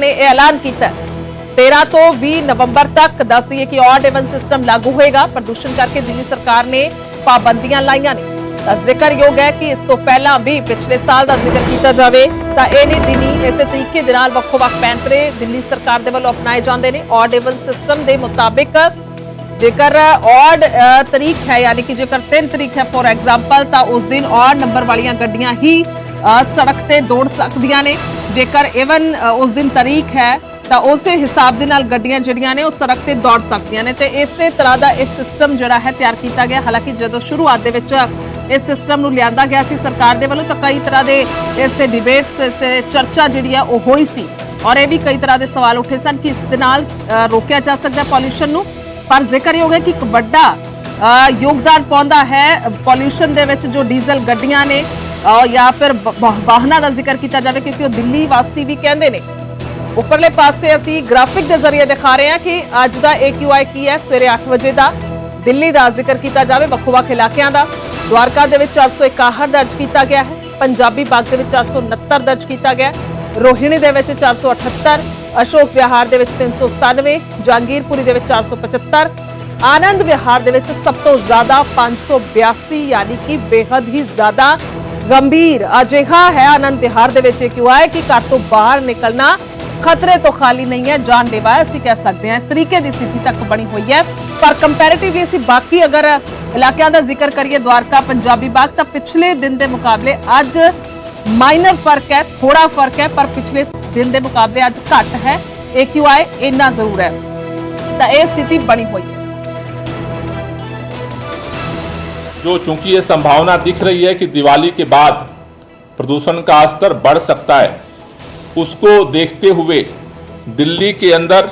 ने यह ऐलान किया। 13 तो 20 नवंबर तक दस दिए कि ऑड इवन सिस्टम लागू होएगा। प्रदूषण करके दिल्ली सरकार ने पाबंदियां लाइया ने। जिक्रयोग है कि इस तो पहला भी पिछले साल का जिक्र किया जाए तो इन्हीं दिनी इस तरीके के नाल वक्-वक् पैंतरे दिल्ली सरकार के वालों अपनाए जाते हैं। ऑड इवन सिस्टम के मुताबिक जेकर ऑड तरीक है यानी कि जेकर 3 तरीक है फॉर एग्जाम्पल तो उस दिन ऑड नंबर वाली गड्डियां ही सड़क से दौड़ सकदियां ने। जेकर इवन उस दिन तरीक है तो उस हिसाब के नाल गड्डियां जिहड़ियां ने सड़क से दौड़ सकदियां ने। ते इस तरह का इस सिस्टम जिहड़ा है तैयार किया गया। हालांकि जो शुरुआत दे विच इस सिस्टम नूं लिआंदा गया सी सरकार दे वल्लों तो कई तरह के इस डिबेट्स चर्चा जिहड़ी है वो हुई सी और ये भी कई तरह के सवाल उठे सन कि इस दे नाल रोकिया जा सकता पॉल्यूशन नूं। पर जिक्रयोग है कि एक बड़ा योगदान पाउंदा है पॉल्यूशन दे विच जो डीजल गड्डियां ने या फिर वाहनों का जिक्र किया जाए क्योंकि दिल्ली वासी भी कहते हैं। उपरले पासे असी ग्राफिक के जरिए दिखा रहे हैं कि अज का AQI की है सवेरे 8 बजे का। दिल्ली का जिक्र किया जाए वक्-वक् इलाकों का द्वारका दे विच 461 दर्ज किया गया है। पंजाबी बाग दे विच 469 दर्ज किया गया। रोहिणी दे विच 478, अशोक विहार दे विच 397, जहांगीरपुरी दे विच 475, आनंद विहार दे विच सब तो ज्यादा 582 यानी कि बेहद ही ज्यादा गंभीर अजिहा है आनंद विहार दे विच AQI कि घर तो बाहर निकलना खतरे तो खाली नहीं है, जानलेवा है, कह सकते हैं। इस तरीके की स्थिति तक बनी हुई है। पर कंपैरेटिवली असीं बाकी अगर इलाकों का जिक्र करिए द्वारका पंजाबी बाग तो पिछले दिन के मुकाबले अज माइनर फर्क है, थोड़ा फर्क है पर पिछले दिन के मुकाबले अज घट है। AQI इन्ना जरूर है तो यह स्थिति बनी हुई है। जो चूंकि ये संभावना दिख रही है कि दिवाली के बाद प्रदूषण का स्तर बढ़ सकता है, उसको देखते हुए दिल्ली के अंदर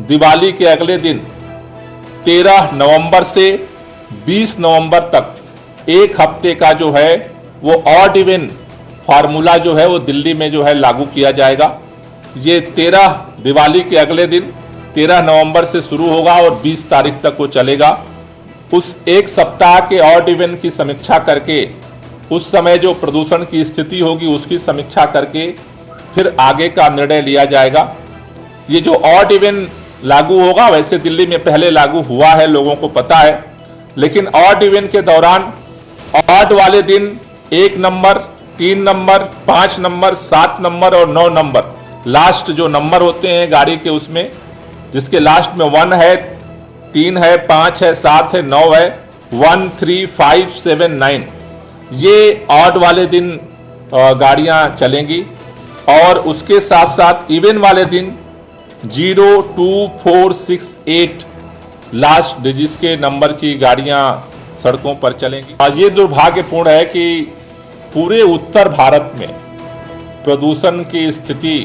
दिवाली के अगले दिन 13 नवंबर से 20 नवंबर तक एक हफ्ते का जो है वो ऑड इवन फार्मूला जो है वो दिल्ली में जो है लागू किया जाएगा। ये 13 दिवाली के अगले दिन 13 नवंबर से शुरू होगा और 20 तारीख तक वो चलेगा। उस एक सप्ताह के ऑड इवन की समीक्षा करके उस समय जो प्रदूषण की स्थिति होगी उसकी समीक्षा करके फिर आगे का निर्णय लिया जाएगा। ये जो ऑड इवन लागू होगा वैसे दिल्ली में पहले लागू हुआ है, लोगों को पता है, लेकिन ऑड इवन के दौरान ऑड वाले दिन 1 नंबर, 3 नंबर, 5 नंबर, 7 नंबर और 9 नंबर लास्ट जो नंबर होते हैं गाड़ी के उसमें जिसके लास्ट में 1 है, 3 है, 5 है, 7 है, 9 है, 1, 3, 5, 7, 9 ये ऑड वाले दिन गाड़ियां चलेंगी। और उसके साथ साथ इवन वाले दिन 0, 2, 4, 6, 8 लास्ट डिजिट के नंबर की गाड़ियां सड़कों पर चलेंगी। और ये दुर्भाग्यपूर्ण है कि पूरे उत्तर भारत में प्रदूषण की स्थिति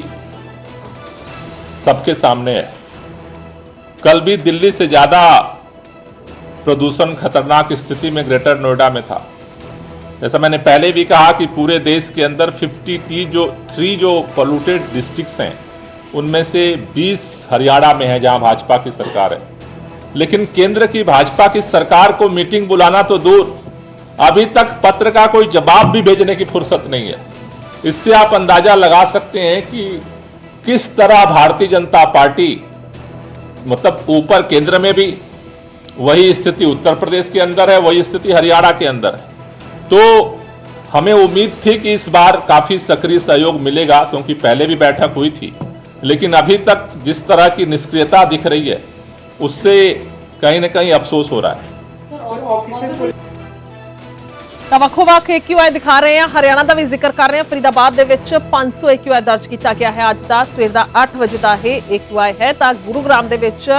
सबके सामने है। कल भी दिल्ली से ज्यादा प्रदूषण खतरनाक स्थिति में ग्रेटर नोएडा में था। जैसा मैंने पहले भी कहा कि पूरे देश के अंदर 53 जो पोल्यूटेड डिस्ट्रिक्ट्स हैं उनमें से 20 हरियाणा में है जहां भाजपा की सरकार है। लेकिन केंद्र की भाजपा की सरकार को मीटिंग बुलाना तो दूर, अभी तक पत्र का कोई जवाब भी भेजने की फुर्सत नहीं है। इससे आप अंदाजा लगा सकते हैं कि किस तरह भारतीय जनता पार्टी मतलब ऊपर केंद्र में भी वही स्थिति उत्तर प्रदेश के अंदर है, वही स्थिति हरियाणा के अंदर है। तो हमें उम्मीद थी कि इस बार काफी सक्रिय सहयोग मिलेगा क्योंकि पहले भी बैठक हुई थी, लेकिन अभी तक जिस तरह की निष्क्रियता दिख रही है उससे कहीं ना कहीं अफसोस हो रहा है। तो वक्-वक् AQI दिखा रहे हैं, हरियाणा का भी जिक्र कर रहे हैं। फरीदाबाद दे विच 500 AQI दर्ज किया गया है। अज का सवेर का 8 बजे का AQI है। तो गुरुग्राम दे विच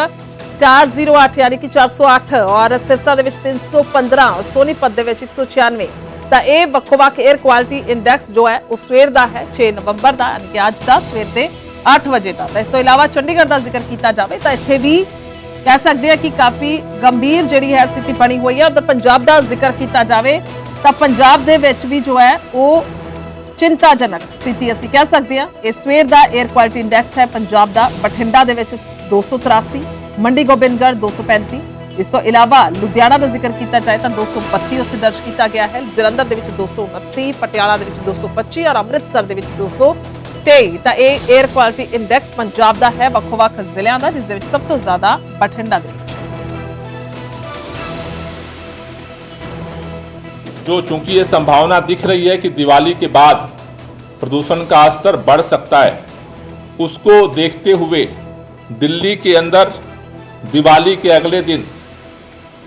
408 यानी कि 408 और सिरसा दे विच 315 और सोनीपत दे विच 196। तो यह वक्-वक् एयर क्वालिटी इंडैक्स जो है वह सवेर का है 6 नवंबर का यानी कि अज का सवेर के 8 बजे का। तो इस तो इलावा चंडीगढ़ का जिक्र किया जाए तो इत्थे भी कह सकते हैं कि काफ़ी गंभीर जिहड़ी है स्थिति बनी हुई है। उधर पंजाब का जिक्र किया जाए तो पंजाब दे विच भी जो है वो चिंताजनक स्थिति असीं कह सकते हैं। इस सवेर का एयर क्वालिटी इंडैक्स है पंजाब का बठिंडा दे विच 283, मंडी गोबिंदगढ़ 235। इस तो इलावा लुधियाना का जिक्र किया जाए तो 232 उत्थे दर्ज किया गया है। जलंधर दे विच 229, पटियाला दे विच 225 और अमृतसर दे विच 23 ਤਾਂ ਇਹ 에ਅਰ ਕੁਆਲਿਟੀ ਇੰਡੈਕਸ ਪੰਜਾਬ ਦਾ ਹੈ ਵੱਖ-ਵੱਖ ਜ਼ਿਲ੍ਹਿਆਂ ਦਾ, ਜਿਸ ਦੇ ਵਿੱਚ ਸਭ ਤੋਂ ਜ਼ਿਆਦਾ ਬਠਿੰਡਾ ਦੇ ਵਿੱਚ। जो चूंकि ये संभावना दिख रही है कि दिवाली के बाद प्रदूषण का स्तर बढ़ सकता है, उसको देखते हुए दिल्ली के अंदर दिवाली के अगले दिन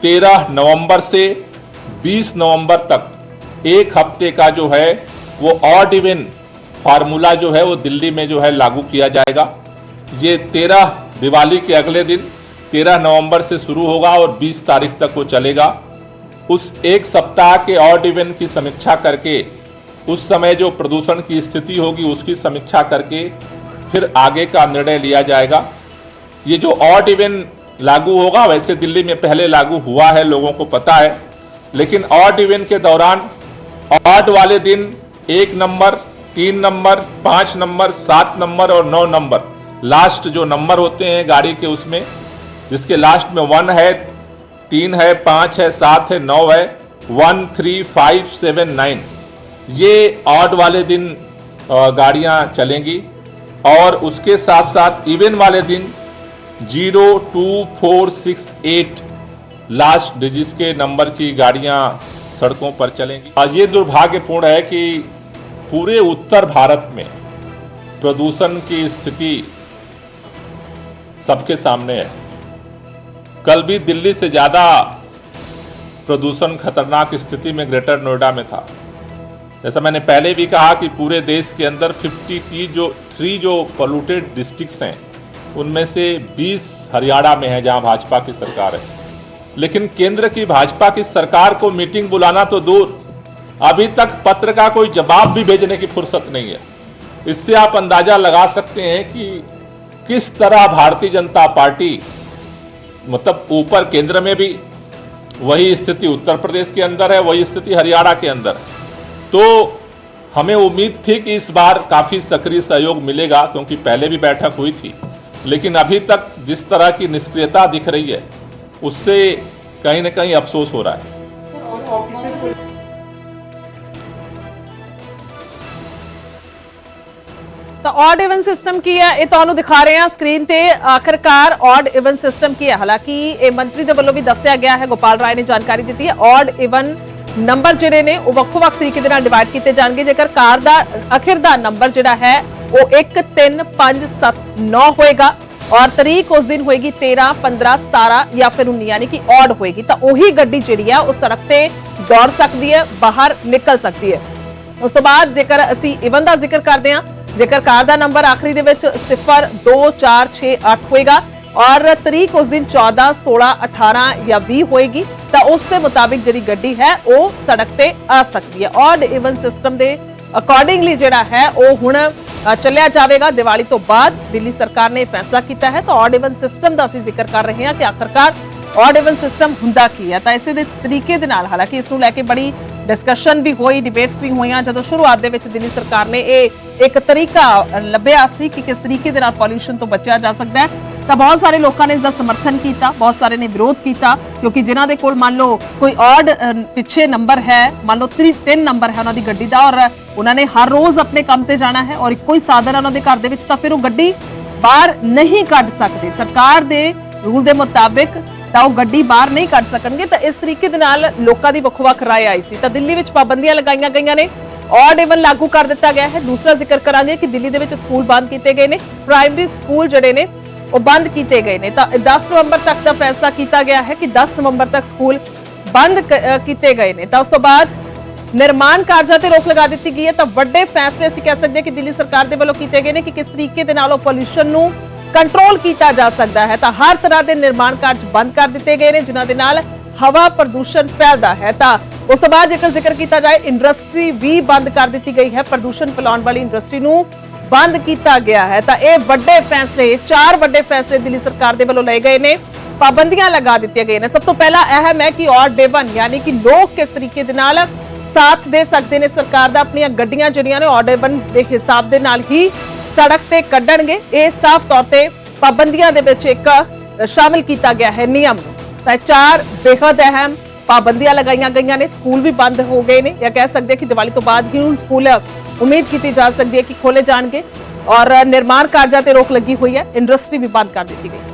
13 नवंबर से 20 नवंबर तक एक हफ्ते का जो है वो ऑड इवन फार्मूला जो है वो दिल्ली में जो है लागू किया जाएगा। ये 13 दिवाली के अगले दिन 13 नवंबर से शुरू होगा और 20 तारीख तक वो चलेगा। उस एक सप्ताह के ऑड इवन की समीक्षा करके उस समय जो प्रदूषण की स्थिति होगी उसकी समीक्षा करके फिर आगे का निर्णय लिया जाएगा। ये जो ऑड इवन लागू होगा वैसे दिल्ली में पहले लागू हुआ है, लोगों को पता है, लेकिन ऑड इवन के दौरान ऑड वाले दिन 1 नंबर, 3 नंबर, 5 नंबर, 7 नंबर और 9 नंबर लास्ट जो नंबर होते हैं गाड़ी के, उसमें जिसके लास्ट में 1 है, 3 है, 5 है, 7 है, 9 है, 1, 3, 5, 7, 9 ये ऑड वाले दिन गाड़ियां चलेंगी। और उसके साथ साथ इवन वाले दिन 0, 2, 4, 6, 8 लास्ट डिजिट के नंबर की गाड़ियां सड़कों पर चलेंगी। और ये दुर्भाग्यपूर्ण है कि पूरे उत्तर भारत में प्रदूषण की स्थिति सबके सामने है। कल भी दिल्ली से ज़्यादा प्रदूषण खतरनाक स्थिति में ग्रेटर नोएडा में था। जैसा मैंने पहले भी कहा कि पूरे देश के अंदर 53 जो पोल्यूटेड डिस्ट्रिक्ट्स हैं उनमें से 20 हरियाणा में है जहां भाजपा की सरकार है। लेकिन केंद्र की भाजपा की सरकार को मीटिंग बुलाना तो दूर, अभी तक पत्र का कोई जवाब भी भेजने की फुर्सत नहीं है। इससे आप अंदाजा लगा सकते हैं कि किस तरह भारतीय जनता पार्टी, मतलब ऊपर केंद्र में भी वही स्थिति उत्तर प्रदेश के अंदर है, वही स्थिति हरियाणा के अंदर है। तो हमें उम्मीद थी कि इस बार काफ़ी सक्रिय सहयोग मिलेगा, क्योंकि पहले भी बैठक हुई थी, लेकिन अभी तक जिस तरह की निष्क्रियता दिख रही है उससे कहीं ना कहीं अफसोस हो रहा है। ਤਾਂ ऑड इवन सिस्टम की है, ये ਤੁਹਾਨੂੰ ਦਿਖਾ ਰਹੇ ਹਾਂ ਸਕਰੀਨ ਤੇ। ਆਖਰਕਾਰ ऑड इवन सिस्टम की है, हालांकि ਇਹ ਮੰਤਰੀ ਦੇ ਵੱਲੋਂ ਵੀ ਦੱਸਿਆ ਗਿਆ ਹੈ, ਗੋਪਾਲ ਰਾਏ ਨੇ ਜਾਣਕਾਰੀ ਦਿੱਤੀ ਹੈ। ऑड इवन ਨੰਬਰ ਜਿਹੜੇ ਨੇ ਉਹ ਵੱਖ-ਵੱਖ ਤਰੀਕੇ ਦੇ ਨਾਲ ਡਿਵਾਈਡ ਕੀਤੇ ਜਾਣਗੇ। ਜੇਕਰ ਕਾਰ ਦਾ ਅਖੀਰ ਦਾ ਨੰਬਰ ਜਿਹੜਾ ਹੈ ਉਹ 1, 3, 5, 7, 9 ਹੋਏਗਾ और तरीक उस दिन होएगी 13, 15, 17 या फिर 19 यानी कि ऑड होएगी, तो ਉਹੀ ਗੱਡੀ ਜਿਹੜੀ ਹੈ ਉਹ ਸੜਕ ਤੇ ਦੌੜ ਸਕਦੀ ਹੈ, ਬਾਹਰ ਨਿਕਲ ਸਕਦੀ ਹੈ। ਉਸ ਤੋਂ ਬਾਅਦ ਜੇਕਰ ਅਸੀਂ ਇਵਨ ਦਾ ਜ਼ਿਕਰ ਕਰਦੇ ਹਾਂ, ਜੇਕਰ ਕਾਰ ਦਾ ਨੰਬਰ ਆਖਰੀ ਦੇ ਵਿੱਚ 0, 2, 4, 6, 8 ਹੋਏਗਾ और तरीक उस दिन 14, 16, 18 या 20 होएगी, तो उस दे मुताबिक ਜਿਹੜੀ ਗੱਡੀ ਹੈ ਉਹ ਸੜਕ ਤੇ ਆ ਸਕਦੀ ਹੈ। ऑड इवन सिस्टम ਦੇ ਅਕੋਰਡਿੰਗਲੀ ਜਿਹੜਾ ਹੈ ਉਹ ਹੁਣ ਚੱਲਿਆ ਜਾਵੇਗਾ। ਦੀਵਾਲੀ ਤੋਂ ਬਾਅਦ ਦਿੱਲੀ ਸਰਕਾਰ ਨੇ ਫੈਸਲਾ ਕੀਤਾ ਹੈ। ਤਾਂ ऑड इवन सिस्टम ਦਾ ਅਸੀਂ ਜ਼ਿਕਰ ਕਰ ਰਹੇ ਹਾਂ ਕਿ ਆਖਰਕਾਰ ऑड इवन सिस्टम ਹੁੰਦਾ ਕੀ ਹੈ। ਤਾਂ ਇਸੇ ਦੇ ਤਰੀਕੇ ਦੇ ਨਾਲ ਹਾਲਾਂਕਿ ਇਸ ਨੂੰ ਲੈ ਕੇ ਬੜੀ डिस्कशन भी हुई, डिबेट्स भी हुई, जो शुरुआत दे विच दिल्ली सरकार ने एक तरीका लभ्या सी कि किस तरीके दे नाल पॉल्यूशन तो बचा जा सकता है। तो बहुत सारे लोगों ने इसका समर्थन किया, बहुत सारे ने विरोध किया, क्योंकि जिन्हां दे कोल मान लो कोई ऑड पिछे नंबर है, मान लो 3 नंबर है उन्होंने गड्डी दा और उन्होंने हर रोज अपने काम ते जाना है और कोई साधन उन्होंने घर दे विच, तां फिर वो गड्डी बाहर नहीं कढ सकते। सरकार दे रूल दे मुताबिक ਤਾਂ ਉਹ ਗੱਡੀ ਬਾਹਰ ਨਹੀਂ ਕੱਢ ਸਕਣਗੇ। ਤਾਂ ਇਸ ਤਰੀਕੇ ਦੇ ਨਾਲ ਲੋਕਾਂ ਦੀ ਵੱਖ-ਵੱਖ ਰਾਏ ਆਈ ਸੀ। ਤਾਂ ਦਿੱਲੀ ਵਿੱਚ ਪਾਬੰਦੀਆਂ ਲਗਾਈਆਂ ਗਈਆਂ ਨੇ, ऑड इवन लागू कर दिता गया है। दूसरा जिक्र करांगे कि दिल्ली दे विच स्कूल बंद किए गए ने, प्राइमरी स्कूल जिहड़े ने वो बंद किए गए ने। 10 नवंबर तक का फैसला किया गया है कि 10 नवंबर तक स्कूल बंद किए गए ने। तो उस तो बाद निर्माण कार्यां ते रोक लगा दी गई है। तो बड़े फैसले असीं कह सकते हैं कि दिल्ली सरकार दे वल्लों किए गए ने कि किस तरीके दे नाल पॉल्यूशन नूं कंट्रोल किया जा सकता है। तो हर तरह के निर्माण कार्य बंद कर दिए गए हैं, जिन्हां दे नाल हवा प्रदूषण फैलता है। तो उस तो बाद जेकर जिक्र किया जाए, इंडस्ट्री भी बंद कर दी गई है, प्रदूषण फैलाने वाली इंडस्ट्री नूं बंद किया गया है। तो यह बड़े फैसले, 4 बड़े फैसले दिल्ली सरकार के वल्लों लए गए ने, पाबंदियां लगा दी गई ने। सब तो पहला अहम है कि ऑड इवन यानी कि लोग किस तरीके दे नाल साथ दे सकते हैं सरकार दा, अपनी गड्डियां जिहड़ियां ने ऑड इवन के हिसाब दे नाल ही सड़क ते कड्ढणगे। ये साफ तौर पे पाबंदियां दे विच एक शामिल किया गया है नियम। 4 बेहद अहम पाबंदियां लगाई गई ने। स्कूल भी बंद हो गए ने, या कह सकते हैं कि दिवाली तो बाद ही स्कूल उम्मीद की जा सकती है कि खोले जाएंगे। और निर्माण कार्यां ते रोक लगी हुई है, इंडस्ट्री भी बंद कर दी गई।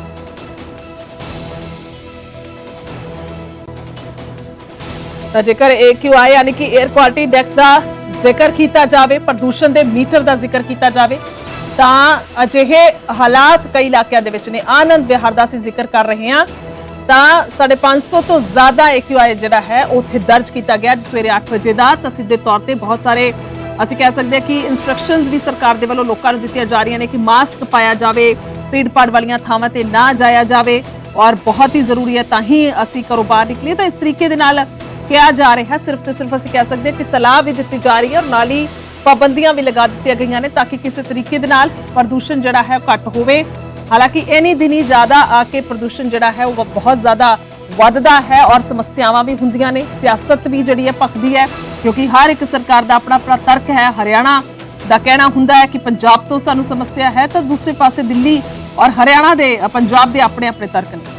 तो जेकर AQI यानी कि एयर क्वालिटी इंडेक्स का जिक्र किया जाए, प्रदूषण के मीटर का जिक्र किया जाए, तो अजिहे हालात कई इलाकों के विच ने। आनंद विहार का असीं जिक्र कर रहे हैं, तो 550 तो ज्यादा AQI जिहड़ा है उत्थे दर्ज किया गया सवेरे 8 बजे का। तो सीधे तौर पर बहुत सारे ਅਸੀਂ कह सकते हैं कि इंस्ट्रक्शनस भी सरकार के वालों लोगों को दित्तियां जा रही ने कि मास्क पाया जाए, भीड़ भाड़ वाली थावां ते ना जाया जाए और बहुत ही जरूरी है तां असीं घरों बाहर निकलीए। तो इस तरीके दे नाल किया जा रहा है, सिर्फ तो सिर्फ ਅਸੀਂ कह सकते हैं कि सलाह भी दी जा रही है और नाल ही पाबंदियां भी लगा दी गई ने ताकि किसी तरीके दे नाल प्रदूषण जिहड़ा है घट होवे। हालांकि इन्हीं दिन ही ज्यादा आके प्रदूषण जिहड़ा है वो बहुत ज्यादा वधदा है और समस्यावां भी हुंदियां ने, सियासत भी जिहड़ी है भखदी है, क्योंकि हर एक सरकार का अपना अपना तर्क है। हरियाणा का कहना हुंदा है कि पंजाब तो सानू समस्या है, तो दूसरे पासे दिल्ली और हरियाणा दे पंजाब दे अपने अपने तर्क ने।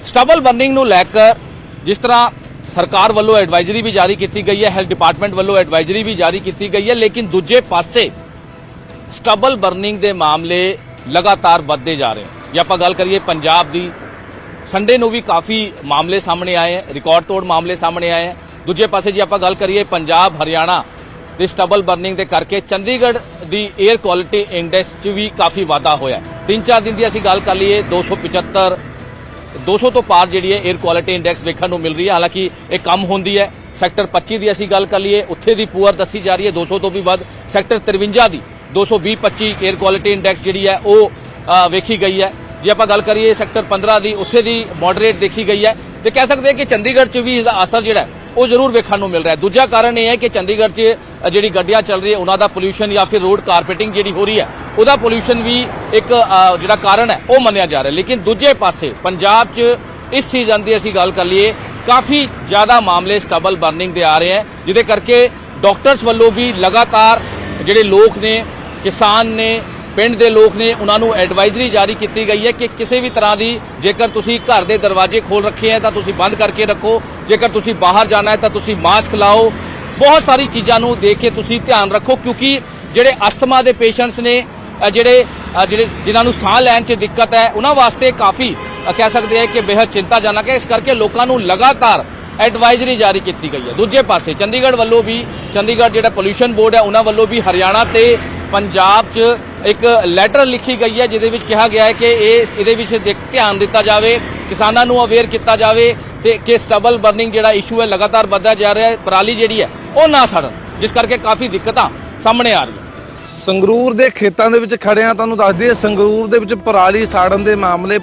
स्टबल बर्निंग ਨੂੰ ਲੈ ਕੇ ਜਿਸ ਤਰ੍ਹਾਂ ਸਰਕਾਰ ਵੱਲੋਂ ਐਡਵਾਈਜ਼ਰੀ ਵੀ ਜਾਰੀ ਕੀਤੀ ਗਈ ਹੈ, ਹੈਲਥ ਡਿਪਾਰਟਮੈਂਟ ਵੱਲੋਂ ਐਡਵਾਈਜ਼ਰੀ ਵੀ ਜਾਰੀ ਕੀਤੀ ਗਈ ਹੈ, ਲੇਕਿਨ ਦੂਜੇ ਪਾਸੇ ਸਟਬਲ ਬਰਨਿੰਗ ਦੇ ਮਾਮਲੇ ਲਗਾਤਾਰ ਵੱਧਦੇ ਜਾ ਰਹੇ ਹਨ। ਜੇ ਆਪਾਂ ਗੱਲ ਕਰੀਏ ਪੰਜਾਬ ਦੀ, ਸੰਡੇ ਨੂੰ ਵੀ ਕਾਫੀ ਮਾਮਲੇ ਸਾਹਮਣੇ ਆਏ ਹੈ, ਰਿਕਾਰਡ ਤੋੜ ਮਾਮਲੇ ਸਾਹਮਣੇ ਆਏ ਹੈ। ਦੂਜੇ ਪਾਸੇ ਜੇ ਆਪਾਂ ਗੱਲ ਕਰੀਏ ਪੰਜਾਬ ਹਰਿਆਣਾ ਦੇ ਸਟਬਲ ਬਰਨਿੰਗ ਦੇ ਕਰਕੇ ਚੰਡੀਗੜ੍ਹ ਦੀ 에ਅਰ ਕੁਆਲਿਟੀ ਇੰਡੈਕਸ 'ਚ ਵੀ ਕਾਫੀ ਵਾਧਾ ਹੋਇਆ। 3-4 ਦਿਨ ਦੀ ਅਸੀਂ ਗੱਲ ਕਰ ਲਈਏ 200 ਤੋਂ ਪਾਰ ਜਿਹੜੀ ਹੈ 에ਅਰ ਕੁਆਲਿਟੀ ਇੰਡੈਕਸ ਵੇਖਣ ਨੂੰ ਮਿਲ ਰਹੀ ਹੈ। ਹਾਲਾਂਕਿ ਇਹ ਕਮ ਹੁੰਦੀ ਹੈ। ਸੈਕਟਰ 25 ਦੀ ਅਸੀਂ ਗੱਲ ਕਰ ਲਈਏ, ਉੱਥੇ ਦੀ ਪੂਅਰ ਦੱਸੀ ਜਾ ਰਹੀ ਹੈ 200 ਤੋਂ ਵੀ ਵੱਧ। ਸੈਕਟਰ 53 ਦੀ 220-25 에ਅਰ ਕੁਆਲਿਟੀ ਇੰਡੈਕਸ ਜਿਹੜੀ ਹੈ ਉਹ ਵੇਖੀ ਗਈ ਹੈ। ਜੇ ਆਪਾਂ ਗੱਲ ਕਰੀਏ ਸੈਕਟਰ 15 ਦੀ, ਉੱਥੇ ਦੀ ਮੋਡਰੇਟ ਦੇਖੀ ਗਈ ਹੈ। ਤੇ ਕਹਿ ਸਕਦੇ ਹਾਂ ਕਿ ਚੰਡੀਗੜ੍ਹ 'ਚ ਵੀ ਇਹਦਾ ਅਸਰ ਜਿਹੜਾ ਉਹ ਜ਼ਰੂਰ ਵੇਖਣ ਨੂੰ ਮਿਲ ਰਿਹਾ ਹੈ। ਦੂਜਾ ਕਾਰਨ ਇਹ ਹੈ ਕਿ ਚੰਡੀਗੜ੍ਹ 'ਚ ਜਿਹੜੀ ਗੱਡੀਆਂ ਚੱਲ ਰਹੀ ਹੈ ਉਹਨਾਂ ਦਾ ਪੋਲਿਊਸ਼ਨ ਜਾਂ ਫਿਰ ਰੋਡ ਕਾਰਪੇਟਿੰਗ ਜਿਹੜੀ ਹੋ ਰਹੀ ਹੈ ਉਹਦਾ ਪੋਲਿਊਸ਼ਨ ਵੀ ਇੱਕ ਜਿਹੜਾ ਕਾਰਨ ਹੈ ਉਹ ਮੰਨਿਆ ਜਾ ਰਿਹਾ। ਲੇਕਿਨ ਦੂਜੇ ਪਾਸੇ ਪੰਜਾਬ 'ਚ ਇਸ ਸੀਜ਼ਨ ਦੀ ਅਸੀਂ ਗੱਲ ਕਰ ਲਈਏ ਕਾਫੀ ਜ਼ਿਆਦਾ ਮਾਮਲੇ ਸਟਬਲ ਬਰਨਿੰਗ ਦੇ ਆ ਰਹੇ ਹੈ, ਜਿਹਦੇ ਕਰਕੇ ਡਾਕਟਰਸ ਵੱਲੋਂ ਵੀ ਲਗਾਤਾਰ ਜਿਹੜੇ ਲੋਕ ਨੇ, ਕਿਸਾਨ ਨੇ, ਪਿੰਡ ਦੇ ਲੋਕ ਨੇ, ਉਹਨਾਂ ਨੂੰ ਐਡਵਾਈਜ਼ਰੀ ਜਾਰੀ ਕੀਤੀ ਗਈ ਹੈ ਕਿ ਕਿਸੇ ਵੀ ਤਰ੍ਹਾਂ ਦੀ ਜੇਕਰ ਤੁਸੀਂ ਘਰ ਦੇ ਦਰਵਾਜ਼ੇ ਖੋਲ ਰੱਖੇ ਹੈ ਤਾਂ ਤੁਸੀਂ ਬੰਦ ਕਰਕੇ ਰੱਖੋ। ਜੇਕਰ ਤੁਸੀਂ ਬਾਹਰ ਜਾਣਾ ਹੈ ਤਾਂ ਤੁਸੀਂ ਮਾਸਕ ਲਾਓ। ਬਹੁਤ ਸਾਰੀ ਚੀਜ਼ਾਂ ਨੂੰ ਦੇਖ ਕੇ ਤੁਸੀਂ ਧਿਆਨ ਰੱਖੋ, ਕਿਉਂਕਿ ਜਿਹੜੇ ਅਸਥਮਾ ਦੇ ਪੇਸ਼ੈਂਟਸ ਨੇ, ਜਿਹੜੇ ਜਿਨ੍ਹਾਂ ਨੂੰ ਸਾਹ ਲੈਣ 'ਚ ਦਿੱਕਤ ਹੈ, ਉਹਨਾਂ ਵਾਸਤੇ ਕਾਫੀ ਕਹਿ ਸਕਦੇ ਹਾਂ ਕਿ ਬੇहद ਚਿੰਤਾਜਨਕ ਹੈ। ਇਸ ਕਰਕੇ ਲੋਕਾਂ ਨੂੰ ਲਗਾਤਾਰ ਐਡਵਾਈਜ਼ਰੀ ਜਾਰੀ ਕੀਤੀ ਗਈ ਹੈ। ਦੂਜੇ ਪਾਸੇ ਚੰਡੀਗੜ੍ਹ ਵੱਲੋਂ ਵੀ, ਚੰਡੀਗੜ੍ਹ ਜਿਹੜਾ ਪੋਲਿਊਸ਼ਨ ਬੋਰਡ ਹੈ ਉਹਨਾਂ ਵੱਲੋਂ ਵੀ ਹਰਿਆਣਾ ਤੇ ਪੰਜਾਬ 'ਚ ਇੱਕ ਲੈਟਰ ਲਿਖੀ ਗਈ ਹੈ ਜਿਹਦੇ ਵਿੱਚ ਕਿਹਾ ਗਿਆ ਹੈ ਕਿ ਇਹਦੇ ਵਿੱਚ ਧਿਆਨ ਦਿੱਤਾ ਜਾਵੇ, ਕਿਸਾਨਾਂ ਨੂੰ ਅਵੇਅਰ ਕੀਤਾ ਜਾਵੇ ਤੇ ਕਿ ਸਟਬਲ ਬਰਨਿੰਗ ਜਿਹੜਾ ਇਸ਼ੂ ਹੈ ਲਗਾਤਾਰ ਵੱਧਦਾ ਜਾ ਰਿਹਾ ਹੈ, ਪਰਾਲੀ ਜਿਹੜੀ ਹੈ ਉਹ ਨਾ ਸੜਨ, ਜਿਸ ਕਰਕੇ ਕਾਫੀ ਦਿੱਕਤਾਂ ਸਾਹਮਣੇ ਆ ਰਹੀਆਂ। ਸੰਗਰੂਰ ਦੇ ਖੇਤਾਂ ਦੇ ਵਿੱਚ ਖੜਿਆ ਤੁਹਾਨੂੰ ਦੱਸ ਦਈਏ, ਸੰਗਰੂਰ ਦੇ ਵਿੱਚ ਪਰਾਲੀ ਸਾੜਨ ਦੇ ਮਾਮਲੇ